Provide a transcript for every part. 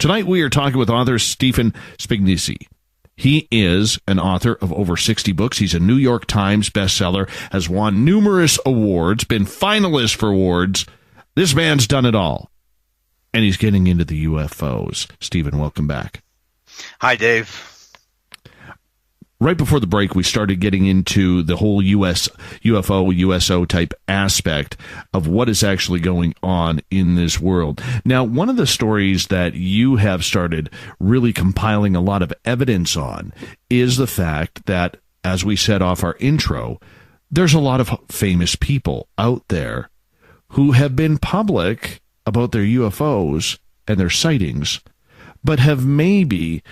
Tonight we are talking with author Stephen Spignesi. He is an author of over 60 books. He's a New York Times bestseller, has won numerous awards, been finalist for awards. This man's done it all. And he's getting into the UFOs. Stephen, welcome back. Hi, Dave. Right before the break, we started getting into the whole UFO, USO type aspect of what is actually going on in this world. Now, one of the stories that you have started really compiling a lot of evidence on is the fact that, as we said off our intro, there's a lot of famous people out there who have been public about their UFOs and their sightings, but have maybe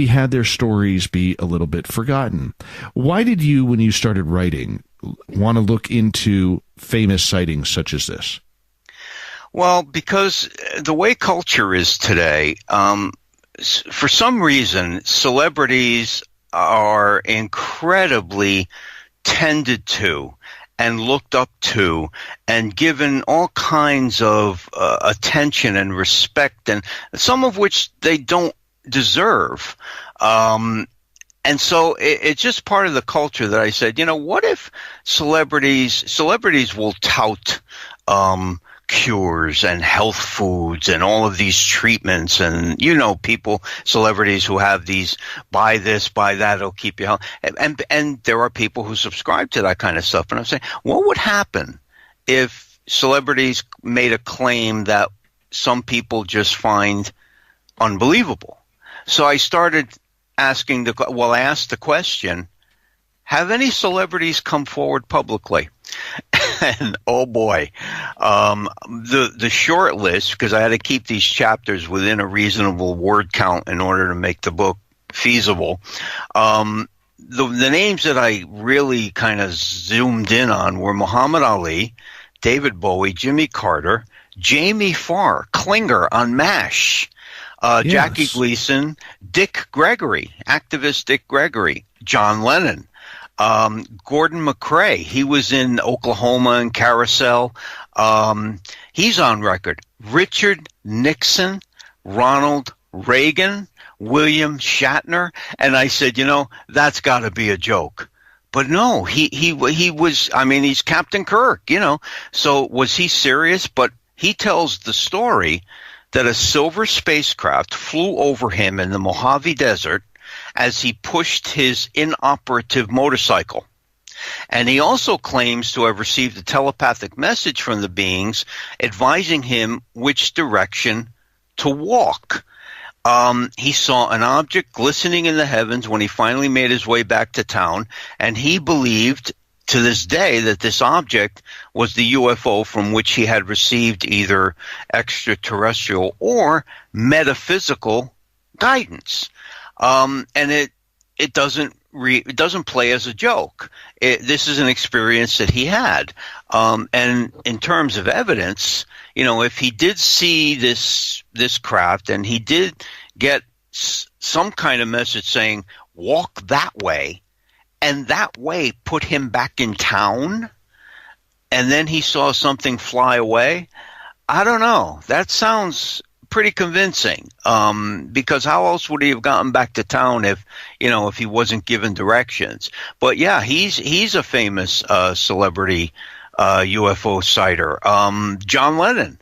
had their stories be a little bit forgotten. Why did you, when you started writing, want to look into famous sightings such as this? Well, because the way culture is today, for some reason, celebrities are incredibly tended to and looked up to and given all kinds of attention and respect, and some of which they don't deserve. And so it's just part of the culture that I said, what if celebrities will tout cures and health foods and all of these treatments, and celebrities who have these buy this, buy that, it'll keep you healthy, and there are people who subscribe to that kind of stuff. And I'm saying, what would happen if celebrities made a claim that some people just find unbelievable? So I started asking I asked the question, have any celebrities come forward publicly? And oh boy, the short list, because I had to keep these chapters within a reasonable word count in order to make the book feasible. The names that I really kind of zoomed in on were Muhammad Ali, David Bowie, Jimmy Carter, Jamie Farr, Klinger on MASH, Yes. Jackie Gleason, Dick Gregory, activist Dick Gregory, John Lennon, Gordon McRae. He was in Oklahoma and Carousel. He's on record. Richard Nixon, Ronald Reagan, William Shatner. And I said, that's got to be a joke. But no, he was, he's Captain Kirk, So was he serious? But he tells the story that a silver spacecraft flew over him in the Mojave Desert as he pushed his inoperative motorcycle. And he also claims to have received a telepathic message from the beings advising him which direction to walk. He saw an object glistening in the heavens when he finally made his way back to town, and he believed to this day that this object was the UFO from which he had received either extraterrestrial or metaphysical guidance. And it doesn't play as a joke. This is an experience that he had. And in terms of evidence, if he did see this craft and he did get some kind of message saying, walk that way, and that way put him back in town, and then he saw something fly away, I don't know. That sounds pretty convincing, because how else would he have gotten back to town if he wasn't given directions? But yeah, he's a famous celebrity UFO sighter. John Lennon,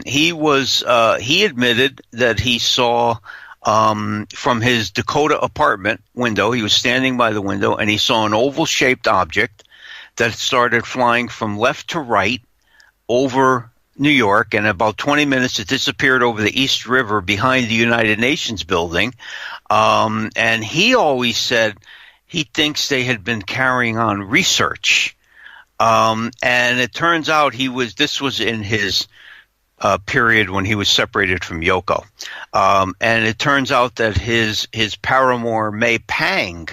he admitted that he saw from his Dakota apartment window. He was standing by the window and he saw an oval-shaped object that started flying from left to right over New York, and in about 20 minutes it disappeared over the East River behind the United Nations building. And he always said he thinks they had been carrying on research. And it turns out this was in his period when he was separated from Yoko. And it turns out that his paramour, May Pang,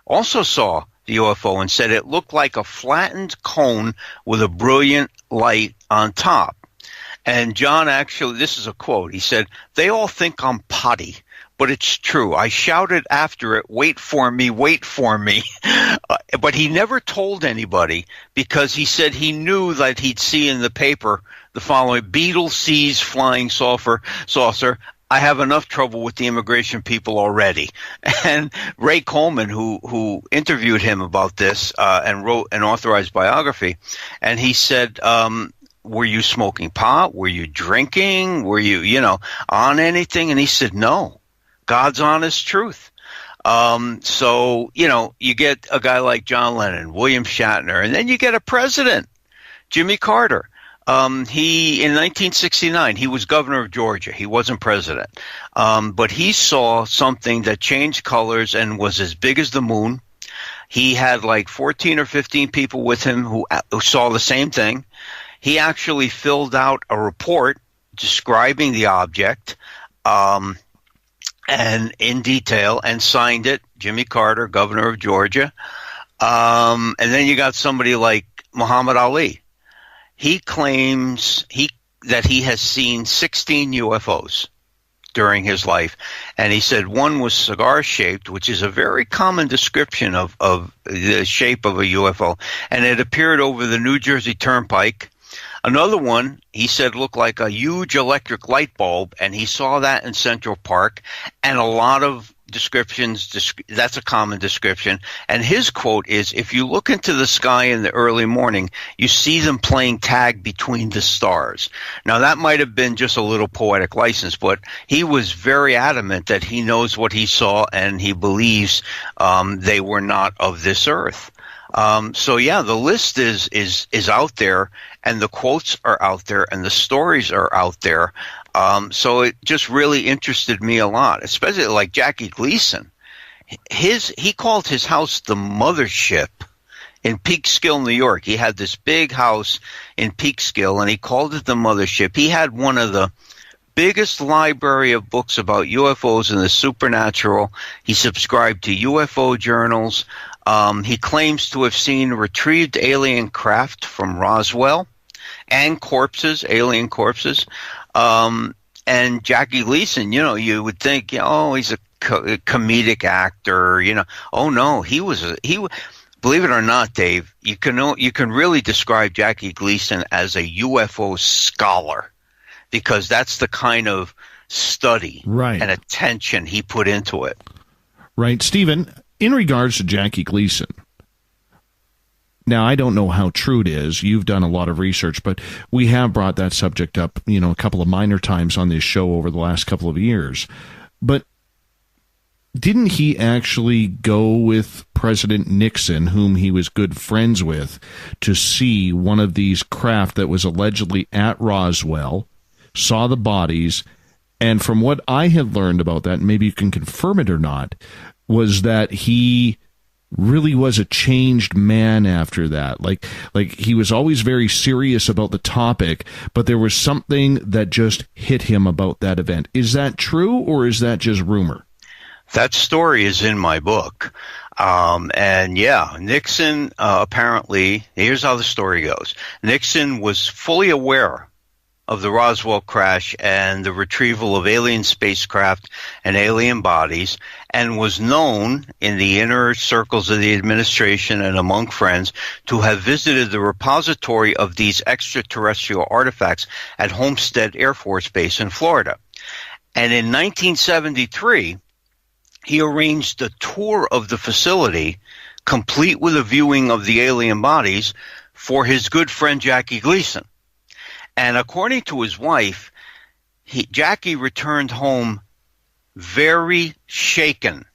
also saw the UFO and said it looked like a flattened cone with a brilliant light on top. And John actually, this is a quote, he said, "They all think I'm potty, but it's true. I shouted after it, 'Wait for me, wait for me.'" But he never told anybody because he said he knew that he'd see in the paper the following: Beetle sees flying saucer, I have enough trouble with the immigration people already. And Ray Coleman, who interviewed him about this and wrote an authorized biography, and he said, were you smoking pot? Were you drinking? Were you, on anything? And he said, no, God's honest truth. So, you get a guy like John Lennon, William Shatner, and then you get a president, Jimmy Carter. In 1969, he was governor of Georgia. He wasn't president. But he saw something that changed colors and was as big as the moon. He had like 14 or 15 people with him who saw the same thing. He actually filled out a report describing the object, and in detail, and signed it, Jimmy Carter, governor of Georgia. And then you got somebody like Muhammad Ali. He claims that he has seen 16 UFOs during his life, and he said one was cigar-shaped, which is a very common description of the shape of a UFO, and it appeared over the New Jersey Turnpike. Another one, he said, looked like a huge electric light bulb, and he saw that in Central Park, and a lot of descriptions, that's a common description. And his quote is, if you look into the sky in the early morning, you see them playing tag between the stars. Now, that might have been just a little poetic license, but he was very adamant that he knows what he saw, and he believes they were not of this earth. So yeah, the list is out there, and the quotes are out there, and the stories are out there. So it just really interested me a lot, especially like Jackie Gleason. He called his house the mothership in Peekskill, New York. He had this big house in Peekskill, and he called it the mothership. He had one of the biggest library of books about UFOs and the supernatural. He subscribed to UFO journals. He claims to have seen retrieved alien craft from Roswell and corpses, alien corpses. And Jackie Gleason, you would think, he's a comedic actor, Oh no, he believe it or not, Dave, you can really describe Jackie Gleason as a UFO scholar, because that's the kind of study and attention he put into it. Right. Stephen, in regards to Jackie Gleason, now I don't know how true it is. You've done a lot of research, but we have brought that subject up, a couple of minor times on this show over the last couple of years. But didn't he actually go with President Nixon, whom he was good friends with, to see one of these craft that was allegedly at Roswell, saw the bodies, and from what I had learned about that, maybe you can confirm it or not, was that he really was a changed man after that. Like he was always very serious about the topic, but there was something that just hit him about that event. Is that true, or is that just rumor? That story is in my book. And yeah, Nixon, apparently, here's how the story goes. Nixon was fully aware of the Roswell crash and the retrieval of alien spacecraft and alien bodies, and was known in the inner circles of the administration and among friends to have visited the repository of these extraterrestrial artifacts at Homestead Air Force Base in Florida. And in 1973, he arranged a tour of the facility, complete with a viewing of the alien bodies, for his good friend Jackie Gleason. And according to his wife, Jackie returned home very shaken.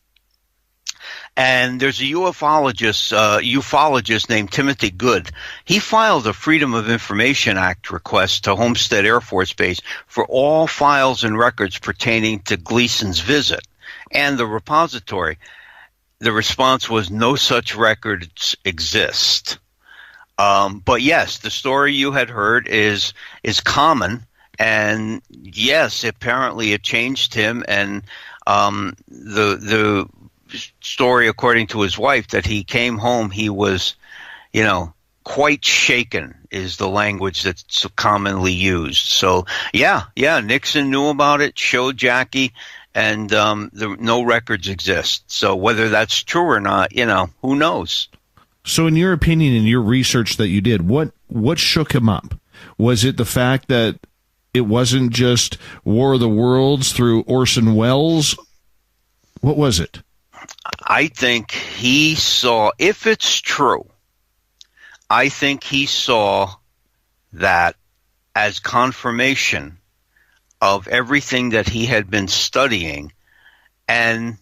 And there's a ufologist named Timothy Good. He filed a Freedom of Information Act request to Homestead Air Force Base for all files and records pertaining to Gleason's visit and the repository. The response was, no such records exist. But yes, the story you had heard is common, and yes, apparently it changed him. And the story, according to his wife, that he came home, he was, quite shaken, is the language that's so commonly used. So yeah, Nixon knew about it, showed Jackie, and no records exist. So whether that's true or not, who knows? So in your opinion, in your research that you did, what shook him up? Was it the fact that It wasn't just War of the Worlds through Orson Welles. What was it? I think he saw, if it's true, I think he saw that as confirmation of everything that he had been studying and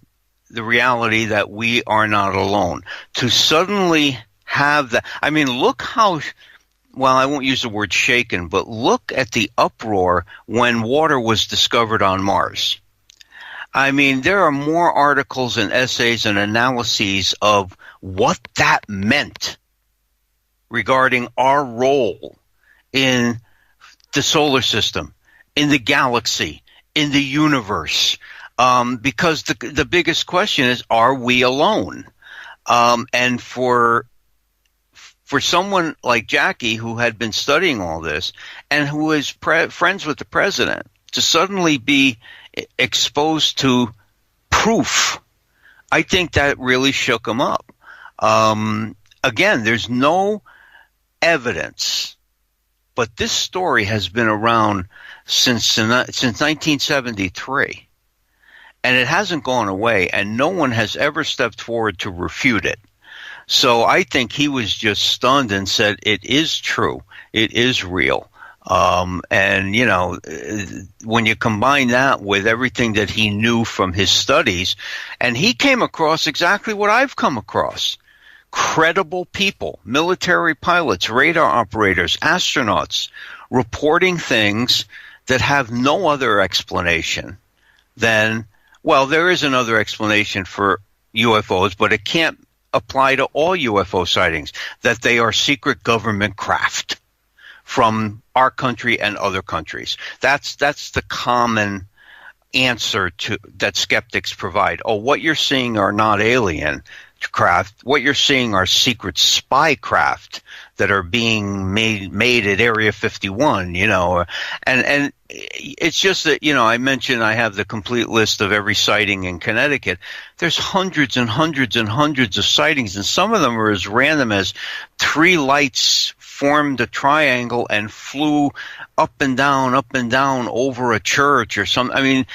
the reality that we are not alone. To suddenly have that, I mean, look how, well, I won't use the word shaken, but look at the uproar when water was discovered on Mars. I mean, there are more articles and essays and analyses of what that meant regarding our role in the solar system, in the galaxy, in the universe, because the biggest question is, are we alone? And for someone like Jackie, who had been studying all this and who is friends with the president, to suddenly be exposed to proof, I think that really shook him up. Again, there's no evidence, but this story has been around since 1973, and it hasn't gone away, and no one has ever stepped forward to refute it. So I think he was just stunned and said, it is true. It is real. And, you know, when you combine that with everything that he knew from his studies, and he came across exactly what I've come across. Credible people, military pilots, radar operators, astronauts, reporting things that have no other explanation than, well, there is another explanation for UFOs, but it can't apply to all UFO sightings, that they are secret government craft from our country and other countries. That's the common answer to that skeptics provide. Oh, what you're seeing are not alien craft. What you're seeing are secret spy craft that are being made at Area 51, you know. And it's just that, you know, I mentioned I have the complete list of every sighting in Connecticut. There's hundreds and hundreds and hundreds of sightings, and some of them are as random as 3 lights formed a triangle and flew up and down over a church or something. I mean,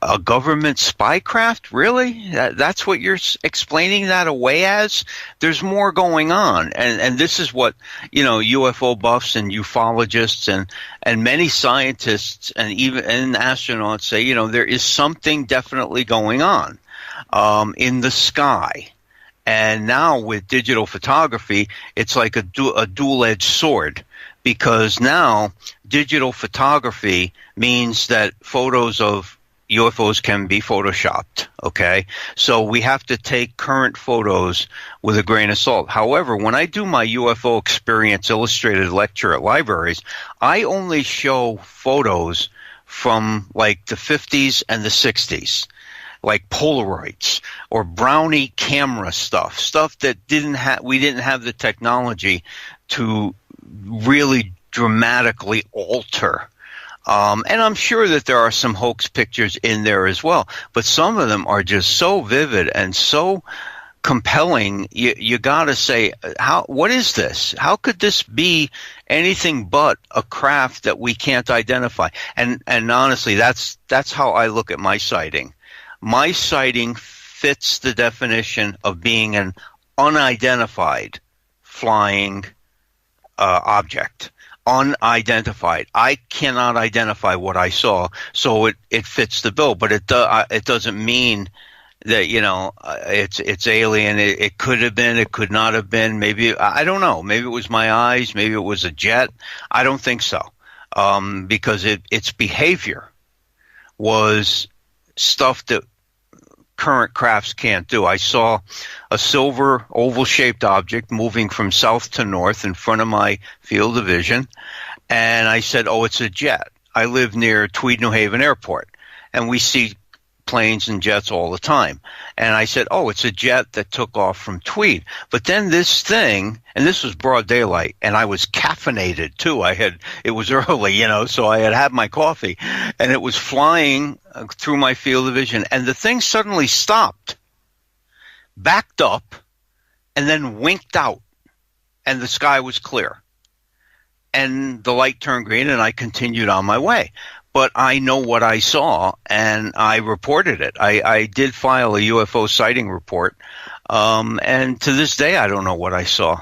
a government spy craft? Really? That's what you're explaining that away as? There's more going on. And this is what, you know, UFO buffs and ufologists and many scientists and even astronauts say, you know, there is something definitely going on in the sky. And now with digital photography, it's like a dual-edged sword, because now digital photography means that photos of UFOs can be photoshopped, okay? So we have to take current photos with a grain of salt. However, when I do my UFO Experience Illustrated lecture at libraries, I only show photos from like the 50s and the 60s. Like Polaroids or Brownie camera stuff that we didn't have the technology to really dramatically alter. And I'm sure that there are some hoax pictures in there as well, but some of them are just so vivid and so compelling. You got to say, what is this? How could this be anything but a craft that we can't identify? And honestly, that's how I look at my sighting. My sighting fits the definition of being an unidentified flying object. Unidentified. I cannot identify what I saw, so it fits the bill. But it doesn't mean that, you know, it's alien. It could have been. It could not have been. Maybe, I don't know. Maybe it was my eyes. Maybe it was a jet. I don't think so, because its behavior was stuff that current crafts can't do. I saw a silver oval-shaped object moving from south to north in front of my field of vision, and I said, oh, it's a jet. I live near Tweed, New Haven Airport, and we see planes and jets all the time. And I said, oh, it's a jet that took off from Tweed. But then this thing, and this was broad daylight, and I was caffeinated too. It was early, you know, so I had my coffee, and it was flying through my field of vision. And the thing suddenly stopped, backed up, and then winked out, and the sky was clear. and the light turned green, and I continued on my way. But I know what I saw, and I reported it. I did file a UFO sighting report, and to this day, I don't know what I saw.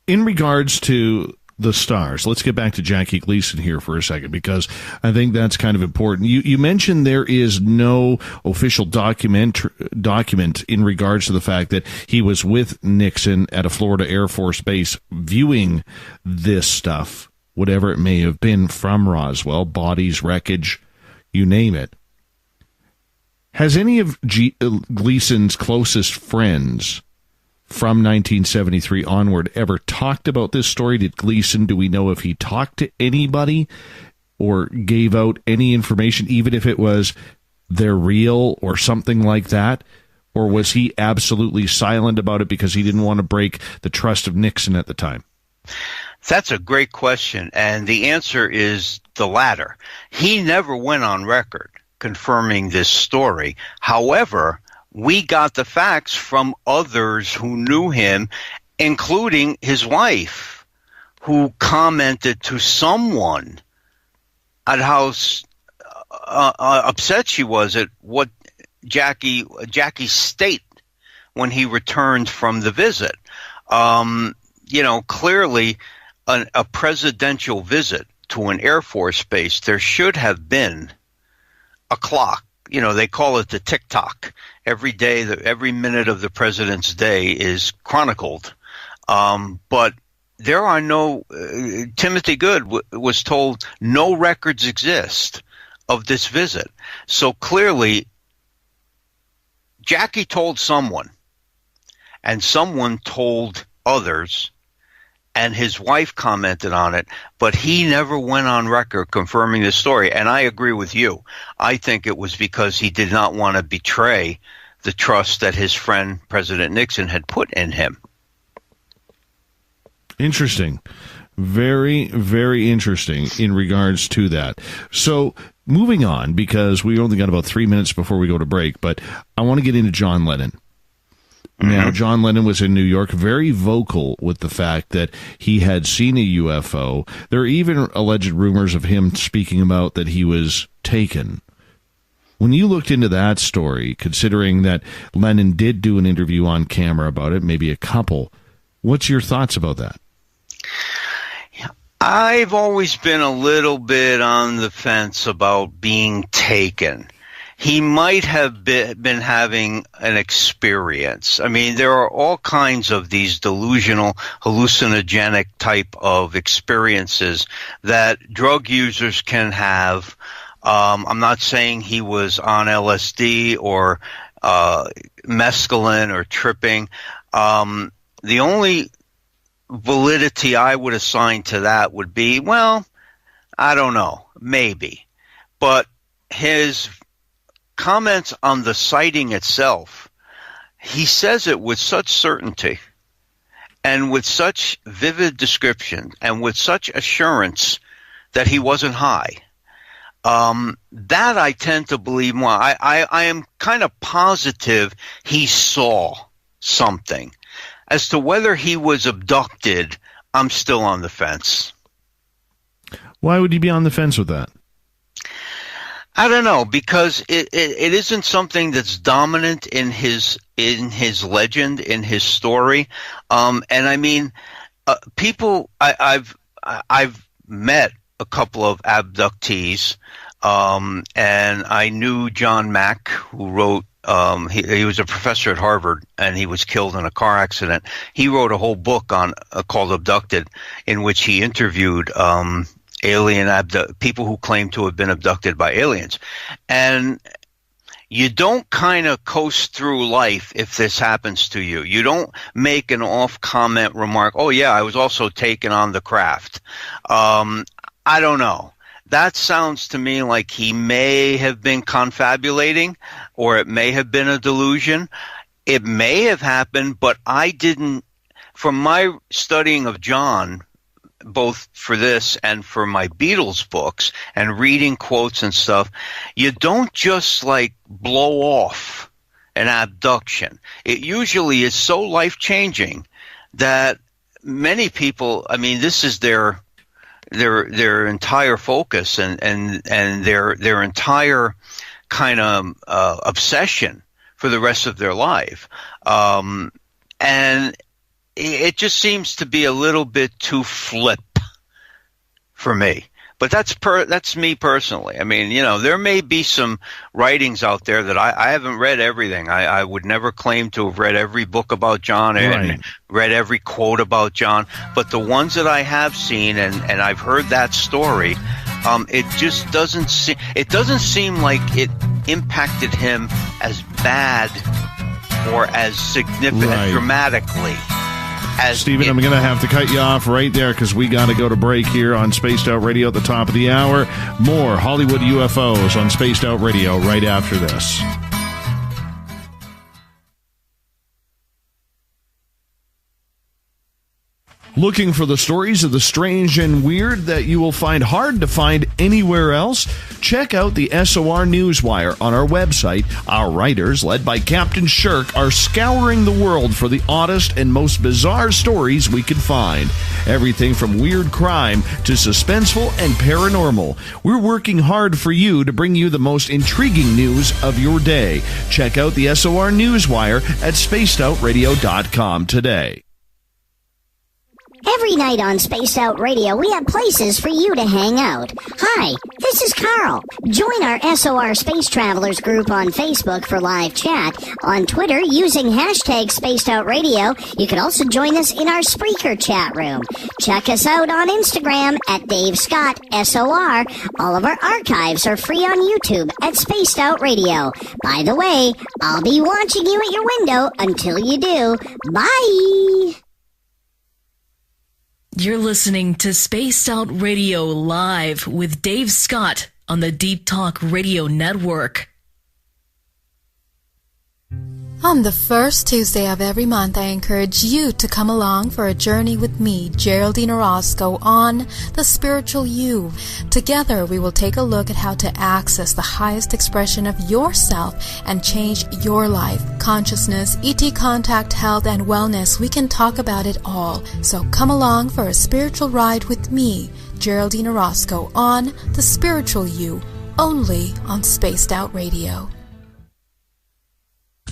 In regards to the stars, let's get back to Jackie Gleason here for a second, because I think that's kind of important. You mentioned there is no official document in regards to the fact that he was with Nixon at a Florida Air Force base viewing this stuff, whatever it may have been from Roswell, bodies, wreckage, you name it. Has any of Gleason's closest friends from 1973 onward ever talked about this story? Did Gleason, do we know if he talked to anybody or gave out any information, even if it was they're real or something like that? Or was he absolutely silent about it because he didn't want to break the trust of Nixon at the time? That's a great question, and the answer is the latter. He never went on record confirming this story. However, we got the facts from others who knew him, including his wife, who commented to someone at how upset she was at what Jackie's state when he returned from the visit. Clearly a presidential visit to an Air Force base, there should have been a clock. They call it the tick-tock. Every day, every minute of the president's day is chronicled. But there are no Timothy Good was told no records exist of this visit. So clearly, Jackie told someone, and someone told others, and his wife commented on it, but he never went on record confirming the story. And I agree with you. I think it was because he did not want to betray the trust that his friend, President Nixon, had put in him. Interesting. Very, very interesting in regards to that. So moving on, because we only got about 3 minutes before we go to break, but I want to get into John Lennon. Now, John Lennon was in New York, very vocal with the fact that he had seen a UFO. There are even alleged rumors of him speaking about that he was taken. When you looked into that story, considering that Lennon did do an interview on camera about it, maybe a couple, what's your thoughts about that? I've always been a little bit on the fence about being taken. He might have been having an experience. I mean, there are all kinds of these delusional, hallucinogenic type of experiences that drug users can have. I'm not saying he was on LSD or mescaline or tripping. The only validity I would assign to that would be, well, I don't know, maybe. But his comments on the sighting itself, he says it with such certainty and with such vivid description and with such assurance that he wasn't high. That I tend to believe more. I am kind of positive he saw something. As to whether he was abducted, I'm still on the fence. Why would you be on the fence with that? I don't know, because it isn't something that's dominant in his legend, in his story. And I mean, people. I've met a couple of abductees, and I knew John Mack, who wrote. He was a professor at Harvard, and he was killed in a car accident. He wrote a whole book on called Abducted, in which he interviewed people who claim to have been abducted by aliens. And you don't kind of coast through life if this happens to you. You don't make an off-comment remark, oh, yeah, I was also taken on the craft. I don't know. That sounds to me like he may have been confabulating, or it may have been a delusion. It may have happened, but I didn't, from my studying of John, both for this and for my Beatles books and reading quotes and stuff, you don't just like blow off an abduction. It usually is so life-changing that many people, I mean, this is their entire focus and their entire kind of obsession for the rest of their life. And it just seems to be a little bit too flip for me. But that's me personally. I mean, there may be some writings out there that I haven't read everything. I would never claim to have read every book about John and read every quote about John. But the ones that I have seen and I've heard that story, it just doesn't seem like it impacted him as bad or as significant dramatically. Stephen, I'm going to have to cut you off right there because we got to go to break here on Spaced Out Radio at the top of the hour. More Hollywood UFOs on Spaced Out Radio right after this. Looking for the stories of the strange and weird that you will find hard to find anywhere else? Check out the SOR Newswire on our website. Our writers, led by Captain Shirk, are scouring the world for the oddest and most bizarre stories we can find. Everything from weird crime to suspenseful and paranormal. We're working hard for you to bring you the most intriguing news of your day. Check out the SOR Newswire at spacedoutradio.com today. Every night on Spaced Out Radio, we have places for you to hang out. Hi, this is Carl. Join our SOR Space Travelers group on Facebook for live chat. On Twitter, using hashtag Spaced Out Radio, you can also join us in our Spreaker chat room. Check us out on Instagram at Dave Scott SOR. All of our archives are free on YouTube at Spaced Out Radio. By the way, I'll be watching you at your window until you do. Bye! You're listening to Spaced Out Radio Live with Dave Scott on the Deep Talk Radio Network. On the first Tuesday of every month, I encourage you to come along for a journey with me, Geraldine Orozco, on The Spiritual You. Together, we will take a look at how to access the highest expression of yourself and change your life. Consciousness, ET contact, health, and wellness, we can talk about it all. So come along for a spiritual ride with me, Geraldine Orozco, on The Spiritual You, only on Spaced Out Radio.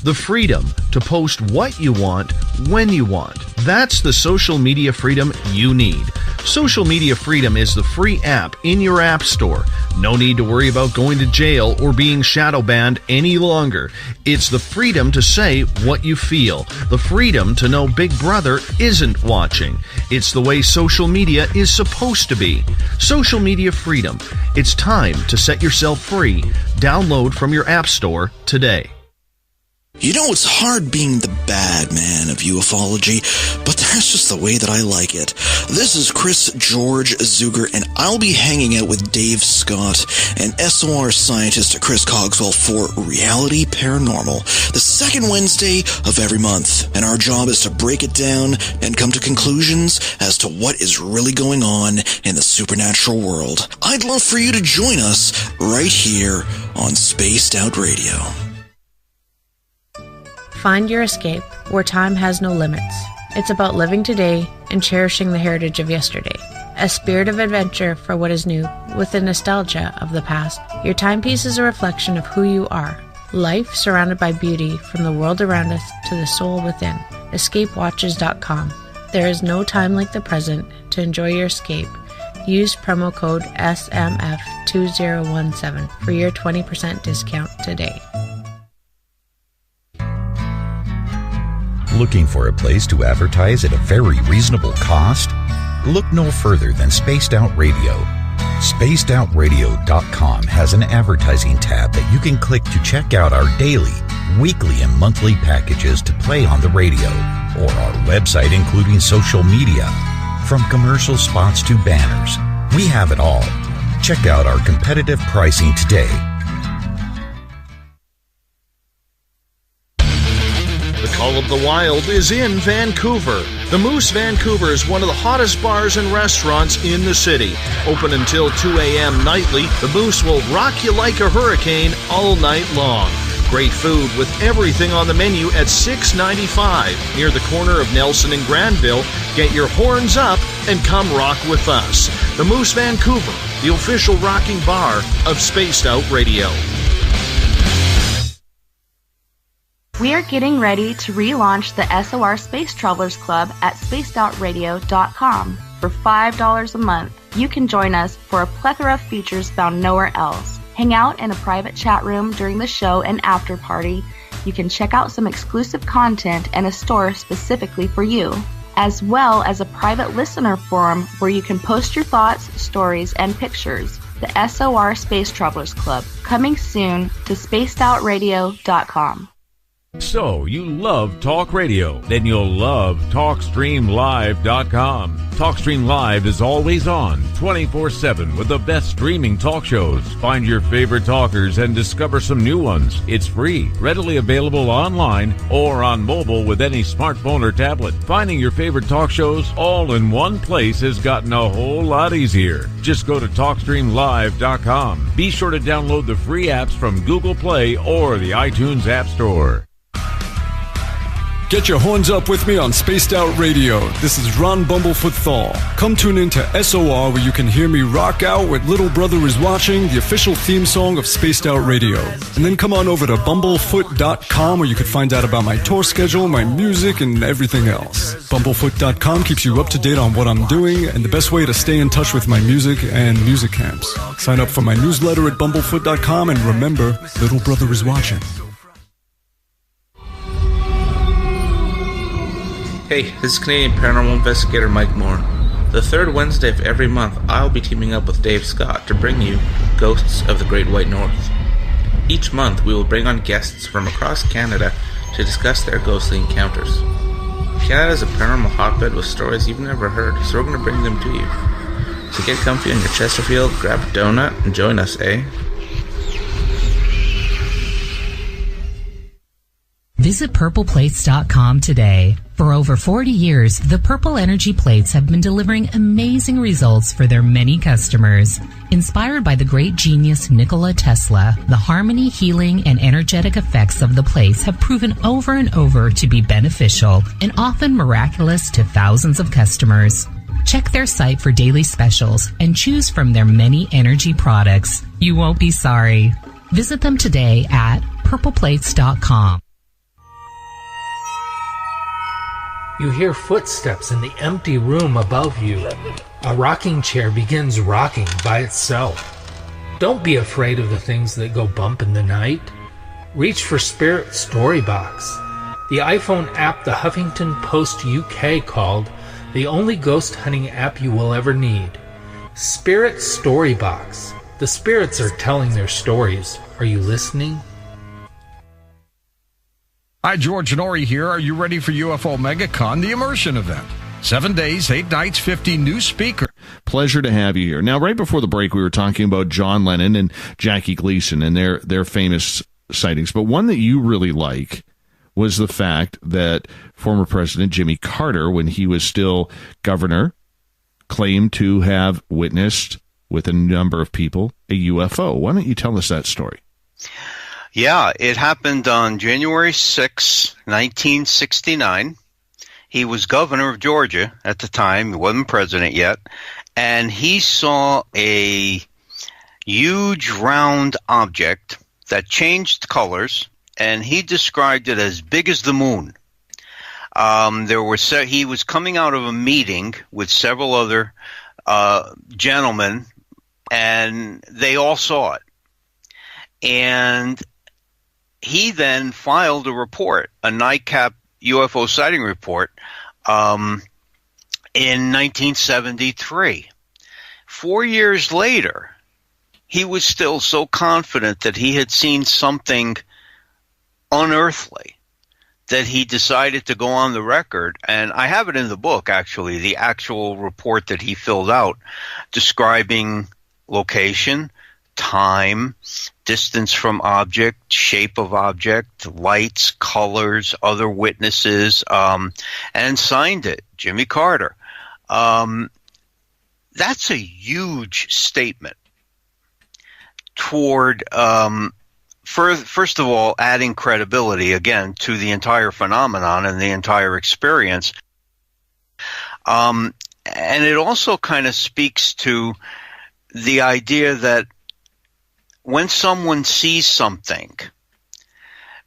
The freedom to post what you want, when you want. That's the social media freedom you need. Social Media Freedom is the free app in your app store. No need to worry about going to jail or being shadow banned any longer. It's the freedom to say what you feel. The freedom to know Big Brother isn't watching. It's the way social media is supposed to be. Social Media Freedom. It's time to set yourself free. Download from your app store today. You know, it's hard being the bad man of ufology, but that's just the way that I like it. This is Chris George Zuger, and I'll be hanging out with Dave Scott and SOR scientist Chris Cogswell for Reality Paranormal, the second Wednesday of every month. And our job is to break it down and come to conclusions as to what is really going on in the supernatural world. I'd love for you to join us right here on Spaced Out Radio. Find your escape where time has no limits. It's about living today and cherishing the heritage of yesterday. A spirit of adventure for what is new with the nostalgia of the past. Your timepiece is a reflection of who you are. Life surrounded by beauty from the world around us to the soul within. EscapeWatches.com. There is no time like the present to enjoy your escape. Use promo code SMF2017 for your 20% discount today. Looking for a place to advertise at a very reasonable cost? Look no further than Spaced Out Radio. SpacedOutRadio.com has an advertising tab that you can click to check out our daily, weekly, and monthly packages to play on the radio, or our website including social media. From commercial spots to banners, we have it all. Check out our competitive pricing today. The Call of the Wild is in Vancouver. The Moose Vancouver is one of the hottest bars and restaurants in the city. Open until 2 a.m. nightly, the Moose will rock you like a hurricane all night long. Great food with everything on the menu at $6.95 near the corner of Nelson and Granville. Get your horns up and come rock with us. The Moose Vancouver, the official rocking bar of Spaced Out Radio. We are getting ready to relaunch the SOR Space Travelers Club at spacedoutradio.com. For $5 a month, you can join us for a plethora of features found nowhere else. Hang out in a private chat room during the show and after party. You can check out some exclusive content and a store specifically for you, as well as a private listener forum where you can post your thoughts, stories, and pictures. The SOR Space Travelers Club, coming soon to spacedoutradio.com. So, you love talk radio? Then you'll love TalkStreamLive.com. TalkStream Live is always on, 24/7, with the best streaming talk shows. Find your favorite talkers and discover some new ones. It's free, readily available online or on mobile with any smartphone or tablet. Finding your favorite talk shows all in one place has gotten a whole lot easier. Just go to TalkStreamLive.com. Be sure to download the free apps from Google Play or the iTunes App Store. Get your horns up with me on Spaced Out Radio. This is Ron Bumblefoot Thal. Come tune in to SOR where you can hear me rock out with Little Brother Is Watching, the official theme song of Spaced Out Radio. And then come on over to bumblefoot.com where you can find out about my tour schedule, my music, and everything else. Bumblefoot.com keeps you up to date on what I'm doing and the best way to stay in touch with my music and music camps. Sign up for my newsletter at bumblefoot.com and remember, Little Brother Is Watching. Hey, this is Canadian Paranormal Investigator Mike Moore. The third Wednesday of every month, I'll be teaming up with Dave Scott to bring you Ghosts of the Great White North. Each month, we will bring on guests from across Canada to discuss their ghostly encounters. Canada is a paranormal hotbed with stories you've never heard, so we're going to bring them to you. So get comfy on your Chesterfield, grab a donut, and join us, eh? Visit purpleplates.com today. For over 40 years, the Purple Energy Plates have been delivering amazing results for their many customers. Inspired by the great genius Nikola Tesla, the harmony, healing, and energetic effects of the plates have proven over and over to be beneficial and often miraculous to thousands of customers. Check their site for daily specials and choose from their many energy products. You won't be sorry. Visit them today at purpleplates.com. You hear footsteps in the empty room above you. A rocking chair begins rocking by itself. Don't be afraid of the things that go bump in the night. Reach for Spirit Storybox, the iPhone app the Huffington Post UK called the only ghost hunting app you will ever need. Spirit Storybox. The spirits are telling their stories. Are you listening? Hi, George Norrie here. Are you ready for UFO MegaCon, the immersion event? 7 days, 8 nights, 50 new speakers. Pleasure to have you here. Now, right before the break, we were talking about John Lennon and Jackie Gleason and their famous sightings. But one that you really like was the fact that former President Jimmy Carter, when he was still governor, claimed to have witnessed with a number of people a UFO. Why don't you tell us that story? Yeah, it happened on January 6, 1969. He was governor of Georgia at the time. He wasn't president yet. And he saw a huge round object that changed colors, and he described it as big as the moon. He was coming out of a meeting with several other gentlemen, and they all saw it. And he then filed a report, a NICAP UFO sighting report, in 1973. 4 years later, he was still so confident that he had seen something unearthly that he decided to go on the record, and I have it in the book, actually, the actual report that he filled out describing location, time, distance from object, shape of object, lights, colors, other witnesses, and signed it, Jimmy Carter. That's a huge statement toward first of all, adding credibility again to the entire phenomenon and the entire experience. And it also kind of speaks to the idea that when someone sees something,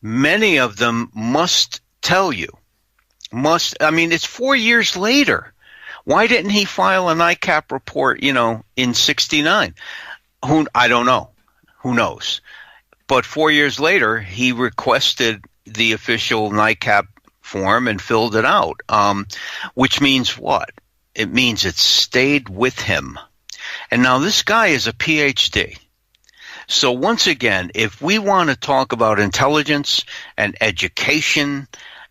many of them must tell you. It's 4 years later. Why didn't he file a NICAP report, in 69? I don't know. Who knows? But 4 years later, he requested the official NICAP form and filled it out, which means what? It means it stayed with him. And now this guy is a PhD. So once again, if we want to talk about intelligence and education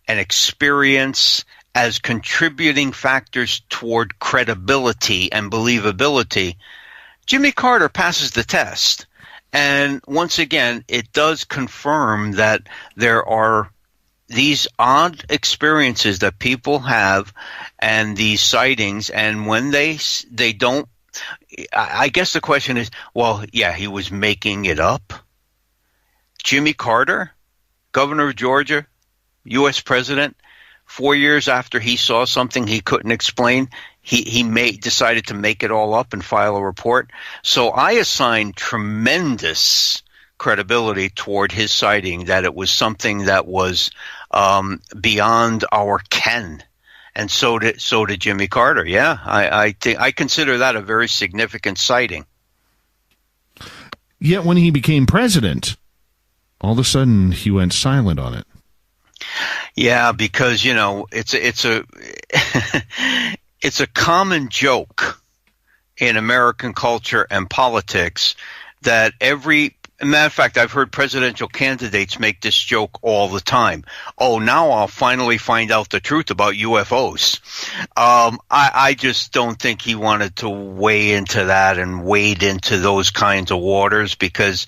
and experience as contributing factors toward credibility and believability, Jimmy Carter passes the test. And once again, it does confirm that there are these odd experiences that people have and these sightings, and when they don't, I guess the question is, well, yeah, he was making it up. Jimmy Carter, governor of Georgia, U.S. president, 4 years after he saw something he couldn't explain, he decided to make it all up and file a report. So I assign tremendous credibility toward his citing that it was something that was beyond our ken. And so did Jimmy Carter. Yeah, I consider that a very significant sighting. Yet when he became president, all of a sudden he went silent on it. Yeah, because it's a it's a common joke in American culture and politics that matter of fact, I've heard presidential candidates make this joke all the time. Oh, now I'll finally find out the truth about UFOs. I just don't think he wanted to weigh into that and wade into those kinds of waters, because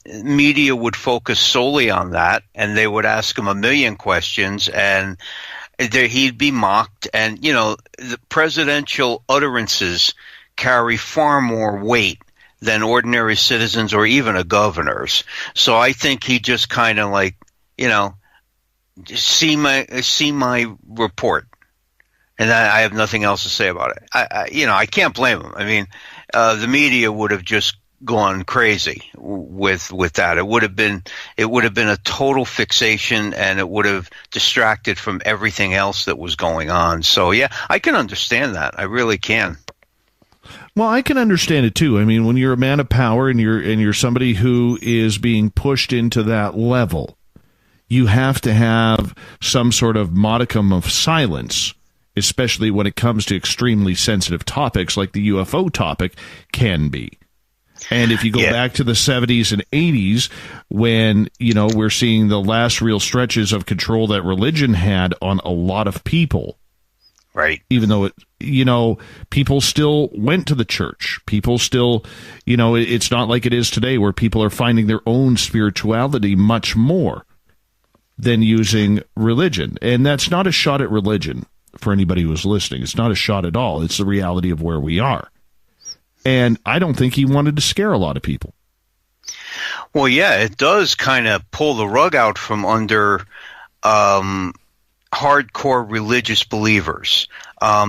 media would focus solely on that, and they would ask him a million questions, and he'd be mocked. And, the presidential utterances carry far more weight than ordinary citizens or even a governor's. So I think he just kind of see my report, and I have nothing else to say about it. I can't blame him. I mean, the media would have just gone crazy with that. It would have been a total fixation, and it would have distracted from everything else that was going on. So yeah, I can understand that. I really can. Well, I can understand it too. I mean, when you're a man of power and you're somebody who is being pushed into that level, you have to have some sort of modicum of silence, especially when it comes to extremely sensitive topics like the UFO topic can be. And if you go back to the 70s and 80s, when, we're seeing the last real stretches of control that religion had on a lot of people. Right. Even though people still went to the church. People still, it's not like it is today where people are finding their own spirituality much more than using religion. And that's not a shot at religion for anybody who's listening. It's not a shot at all. It's the reality of where we are. And I don't think he wanted to scare a lot of people. Well, yeah, it does kind of pull the rug out from under hardcore religious believers,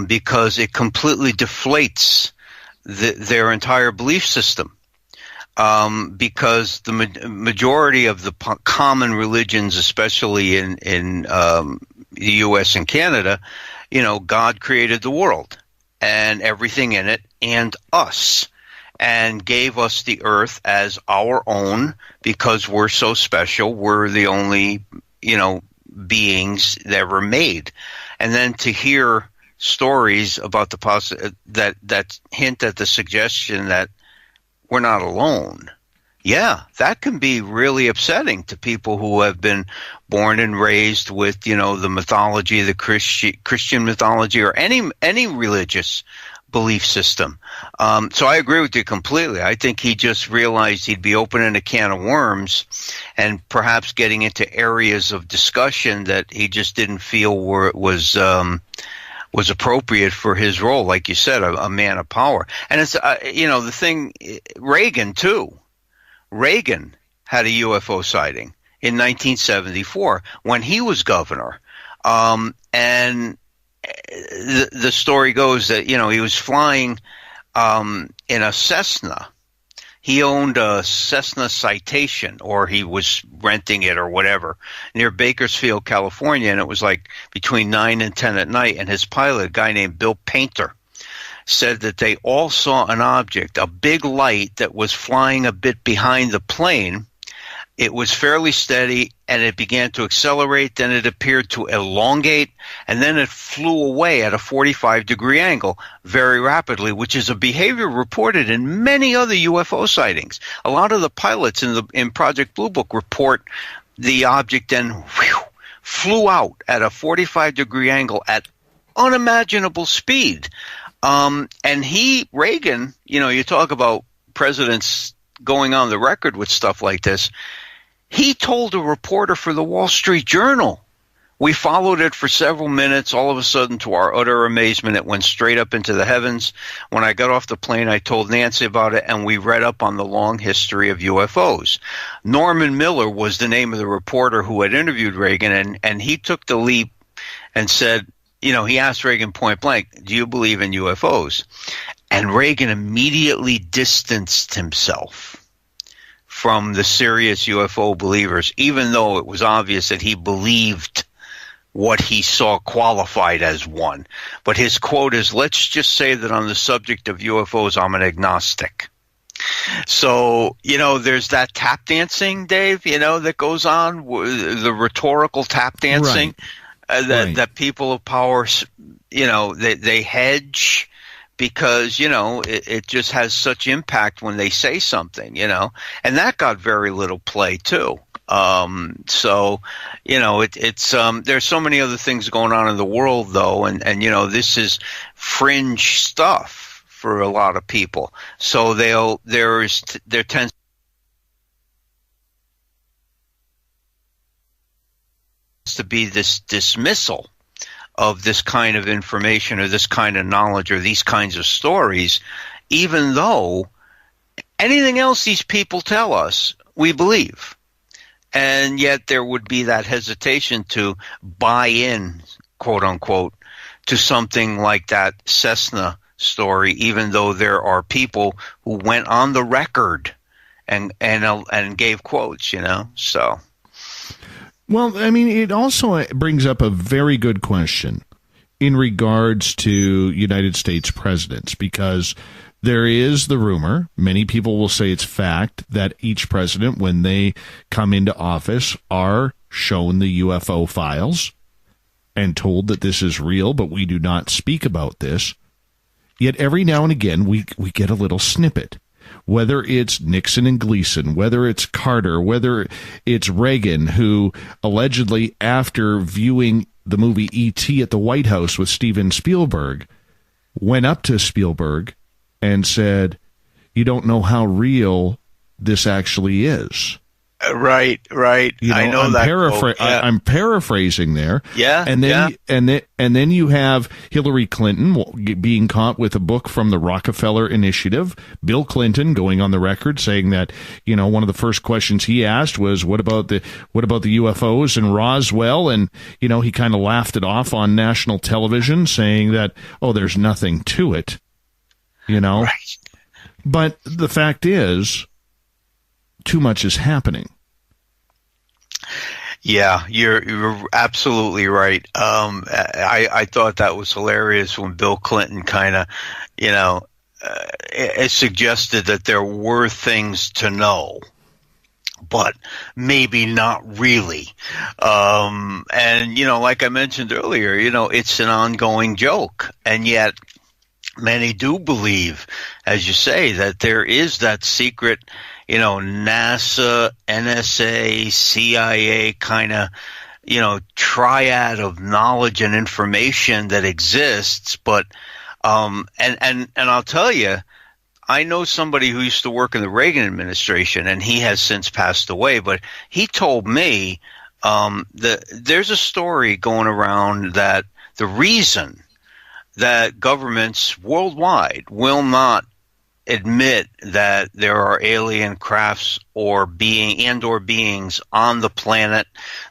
because it completely deflates their entire belief system, because the majority of the common religions, especially in the U.S. and Canada, God created the world and everything in it and us, and gave us the earth as our own because we're so special. We're the only, beings that were made. And then to hear stories about that hint at the suggestion that we're not alone. Yeah, that can be really upsetting to people who have been born and raised with, the mythology, the Christian mythology, or any religious belief system. So I agree with you completely. I think he just realized he'd be opening a can of worms and perhaps getting into areas of discussion that he just didn't feel was appropriate for his role. Like you said, a man of power. And it's, the thing, Reagan too. Reagan had a UFO sighting in 1974 when he was governor. And the story goes that, he was flying in a Cessna. He owned a Cessna Citation, or he was renting it or whatever, near Bakersfield, California, and it was like between 9 and 10 at night, and his pilot, a guy named Bill Painter, said that they all saw an object, a big light that was flying a bit behind the plane. It was fairly steady, and it began to accelerate. Then it appeared to elongate, and then it flew away at a 45-degree angle very rapidly, which is a behavior reported in many other UFO sightings. A lot of the pilots in Project Blue Book report the object then flew out at a 45-degree angle at unimaginable speed. And Reagan, you talk about presidents going on the record with stuff like this. He told a reporter for the Wall Street Journal. We followed it for several minutes. All of a sudden, to our utter amazement, it went straight up into the heavens. When I got off the plane, I told Nancy about it, and we read up on the long history of UFOs. Norman Miller was the name of the reporter who had interviewed Reagan, and he took the leap and said, he asked Reagan point blank, do you believe in UFOs? And Reagan immediately distanced himself from the serious UFO believers, even though it was obvious that he believed what he saw qualified as one. But his quote is, let's just say that on the subject of UFOs, I'm an agnostic. So, there's that tap dancing, Dave, that goes on, the rhetorical tap dancing, that people of power, they hedge, because, it just has such impact when they say something, and that got very little play too. So, it's there's so many other things going on in the world though, and this is fringe stuff for a lot of people. So there tends to be this dismissal of this kind of information or this kind of knowledge or these kinds of stories, even though anything else these people tell us, we believe. And yet there would be that hesitation to buy in, quote unquote, to something like that Cessna story, even though there are people who went on the record and gave quotes, so. Well, it also brings up a very good question in regards to United States presidents, because there is the rumor, many people will say it's fact, that each president, when they come into office, are shown the UFO files and told that this is real, but we do not speak about this. Yet every now and again, we get a little snippet. Whether it's Nixon and Gleason, whether it's Carter, whether it's Reagan, who allegedly, after viewing the movie E.T. at the White House with Steven Spielberg, went up to Spielberg and said, you don't know how real this actually is. Right. I know that. I'm paraphrasing there. Yeah. And then you have Hillary Clinton being caught with a book from the Rockefeller Initiative. Bill Clinton going on the record saying that, one of the first questions he asked was, what about the UFOs in Roswell? And, he kind of laughed it off on national television, saying that, there's nothing to it, Right. But the fact is, too much is happening. Yeah, you're absolutely right. I thought that was hilarious when Bill Clinton kind of, it suggested that there were things to know, but maybe not really. And, like I mentioned earlier, it's an ongoing joke. And yet many do believe, as you say, that there is that secret, NASA, NSA, CIA kind of, triad of knowledge and information that exists. But, and I'll tell you, I know somebody who used to work in the Reagan administration, and he has since passed away, but he told me, there's a story going around that the reason that governments worldwide will not admit that there are alien crafts or beings on the planet,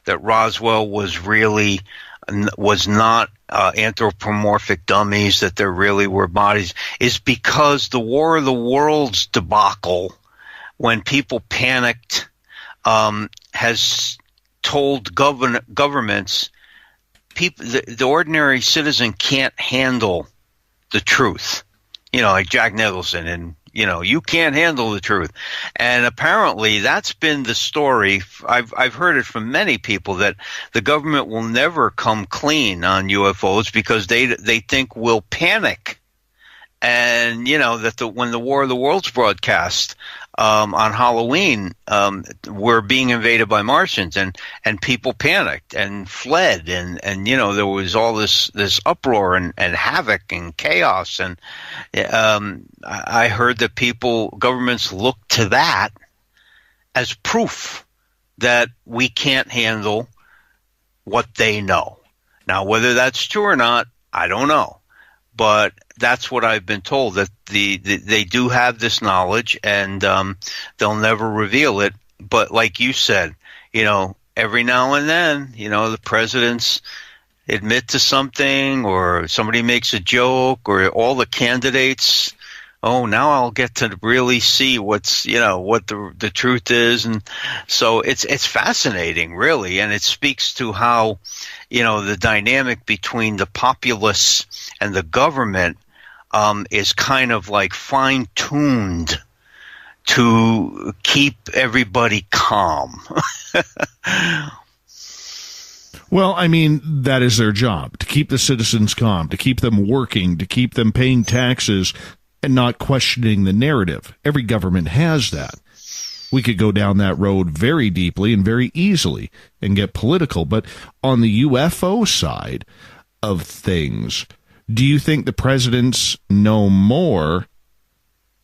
that Roswell was not anthropomorphic dummies, that there really were bodies, is because the War of the Worlds debacle, when people panicked, has told governments, the ordinary citizen can't handle the truth. Like Jack Nicholson, and you can't handle the truth. And apparently that's been the story. I've heard it from many people, that the government will never come clean on UFOs because they think we'll panic. And that when the War of the Worlds broadcast on Halloween, we're being invaded by Martians, and people panicked and fled, and there was all this uproar and havoc and chaos, and I heard that governments look to that as proof that we can't handle what they know. Now, whether that's true or not, I don't know. But that's what I've been told, that they do have this knowledge, and they'll never reveal it. But like you said, every now and then, the presidents admit to something, or somebody makes a joke, or all the candidates, now I'll get to really see what the truth is. And so it's fascinating, really, and it speaks to how the dynamic between the populace and the government is kind of like fine-tuned to keep everybody calm. Well, I mean, that is their job, to keep the citizens calm, to keep them working, to keep them paying taxes and not questioning the narrative. Every government has that. We could go down that road very deeply and very easily and get political. But on the UFO side of things, do you think the presidents know more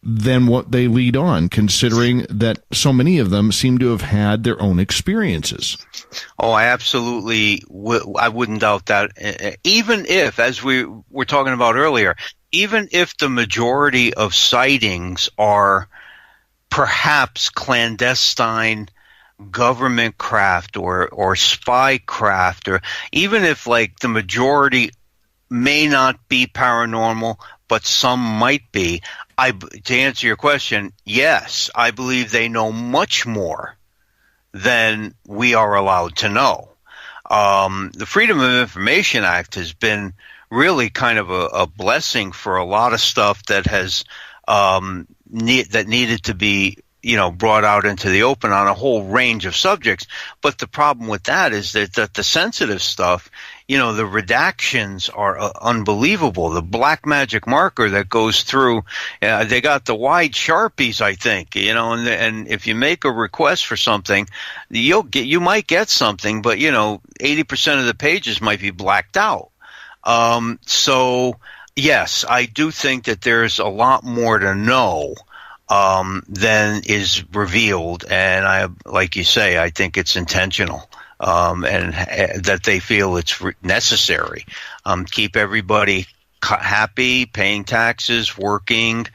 than what they lead on, considering that so many of them seem to have had their own experiences? Oh, I absolutely I wouldn't doubt that. Even if, as we were talking about earlier, even if the majority of sightings are perhaps clandestine government craft or spy craft, or even if the majority may not be paranormal, but some might be, to answer your question, yes, I believe they know much more than we are allowed to know. The Freedom of Information Act has been really kind of a blessing for a lot of stuff that has that needed to be brought out into the open on a whole range of subjects. But the problem with that is that the sensitive stuff, the redactions are unbelievable. The black magic marker that goes through, they got the wide Sharpies, I think, and if you make a request for something, you might get something, but 80% of the pages might be blacked out. So yes, I do think that there's a lot more to know than is revealed, and like you say, I think it's intentional, and that they feel it's necessary. Keep everybody happy, paying taxes, working,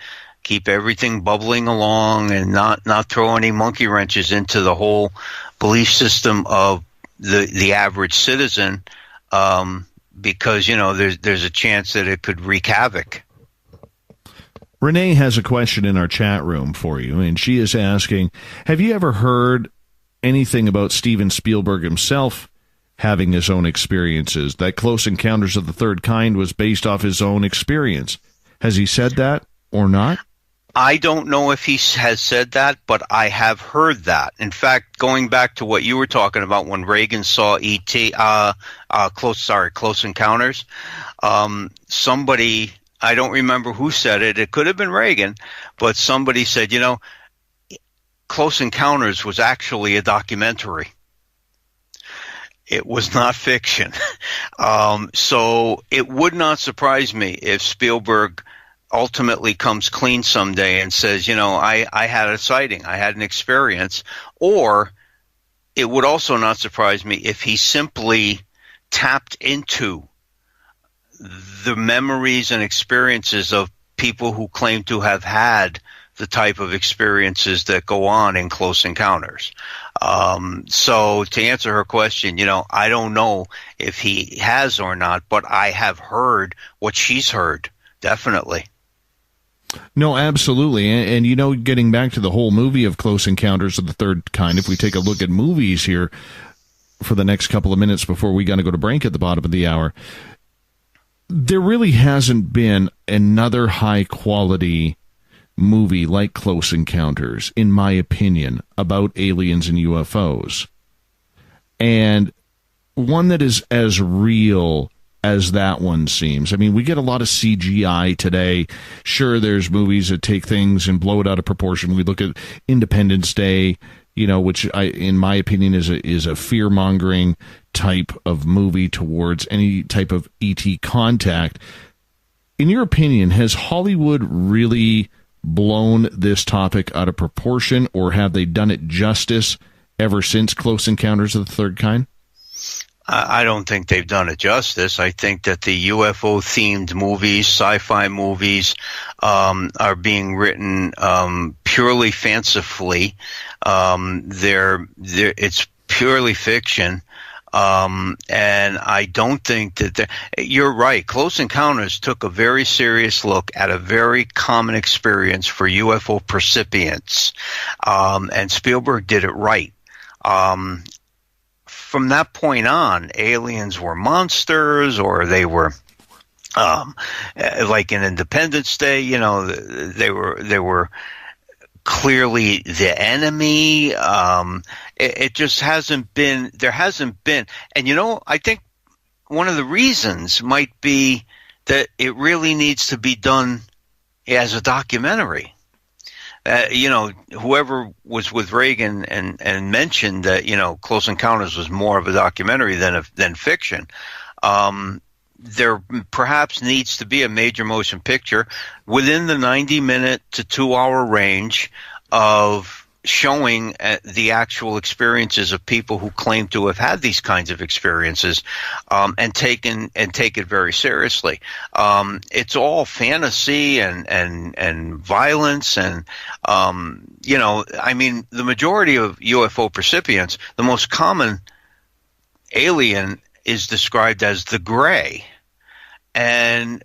keep everything bubbling along, and not throw any monkey wrenches into the whole belief system of the average citizen, because there's a chance that it could wreak havoc. Renee has a question in our chat room for you, and she is asking, have you ever heard anything about Steven Spielberg himself having his own experiences? That Close Encounters of the Third Kind was based off his own experience. Has he said that or not? I don't know if he has said that, but I have heard that. In fact, going back to what you were talking about when Reagan saw E.T., Close Encounters, somebody, I don't remember who said it. It could have been Reagan, but somebody said, Close Encounters was actually a documentary. It was not fiction. So it would not surprise me if Spielberg ultimately comes clean someday and says, I had a sighting, I had an experience. Or it would also not surprise me if he simply tapped into the memories and experiences of people who claim to have had the type of experiences that go on in Close Encounters. So to answer her question, I don't know if he has or not, but I have heard what she's heard, definitely. No, absolutely. And getting back to the whole movie of Close Encounters of the Third Kind, if we take a look at movies here for the next couple of minutes before we got to go to break at the bottom of the hour, there really hasn't been another high-quality movie like Close Encounters, in my opinion, about aliens and UFOs. And one that is as real as that one seems. I mean, we get a lot of CGI today. Sure, there's movies that take things and blow it out of proportion. We look at Independence Day, which in my opinion is a fear-mongering type of movie towards any type of ET contact. In your opinion, has Hollywood really blown this topic out of proportion, or have they done it justice ever since Close Encounters of the Third Kind? I don't think they've done it justice. I think that the UFO-themed movies, sci-fi movies, are being written purely fancifully. It's purely fiction. And I don't think that you're right. Close Encounters took a very serious look at a very common experience for UFO percipients. And Spielberg did it right. From that point on, aliens were monsters, or they were, like in Independence Day, they were clearly the enemy. It just hasn't been, and I think one of the reasons might be that it really needs to be done as a documentary. Whoever was with Reagan and mentioned that, Close Encounters was more of a documentary than fiction. There perhaps needs to be a major motion picture within the 90-minute to 2-hour range of showing the actual experiences of people who claim to have had these kinds of experiences, and take it very seriously. It's all fantasy and violence, and the majority of UFO percipients, the most common alien is described as the gray, and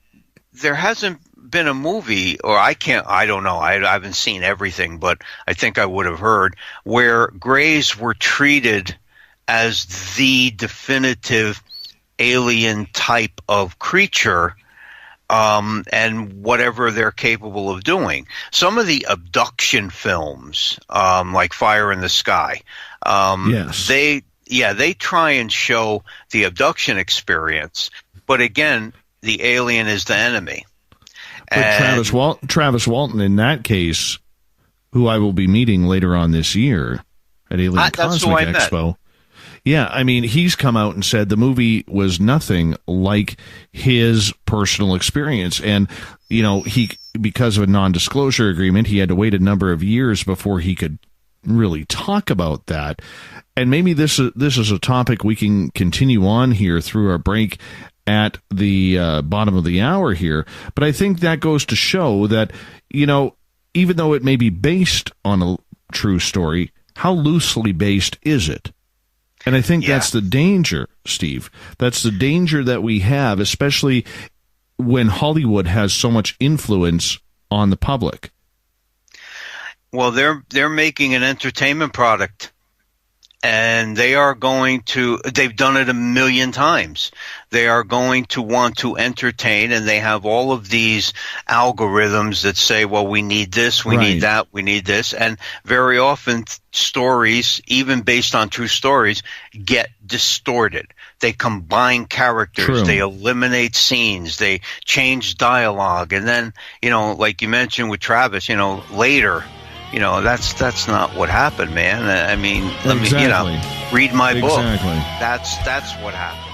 there hasn't been a movie, or I don't know, I haven't seen everything, but I think I would have heard, where grays were treated as the definitive alien type of creature, and whatever they're capable of doing. Some of the abduction films, like Fire in the Sky, yes, they try and show the abduction experience, but again, the alien is the enemy. But Travis Walton, in that case, who I will be meeting later on this year at Alien Cosmic Expo. Yeah, I mean, he's come out and said the movie was nothing like his personal experience. And, he, because of a non-disclosure agreement, he had to wait a number of years before he could really talk about that. And maybe this is a topic we can continue on here through our break at the bottom of the hour here. But I think that goes to show that, even though it may be based on a true story, how loosely based is it? And I think that's the danger, Steve. That's the danger that we have, especially when Hollywood has so much influence on the public. Well, they're making an entertainment product. And they've done it a million times. They are going to want to entertain, and they have all of these algorithms that say, well, we need this, we need that, we need this. And very often stories, even based on true stories, get distorted. They combine characters, they eliminate scenes, they change dialogue. And then, like you mentioned with Travis, later, that's not what happened, man. I mean, let me, read my book. Exactly. That's what happened,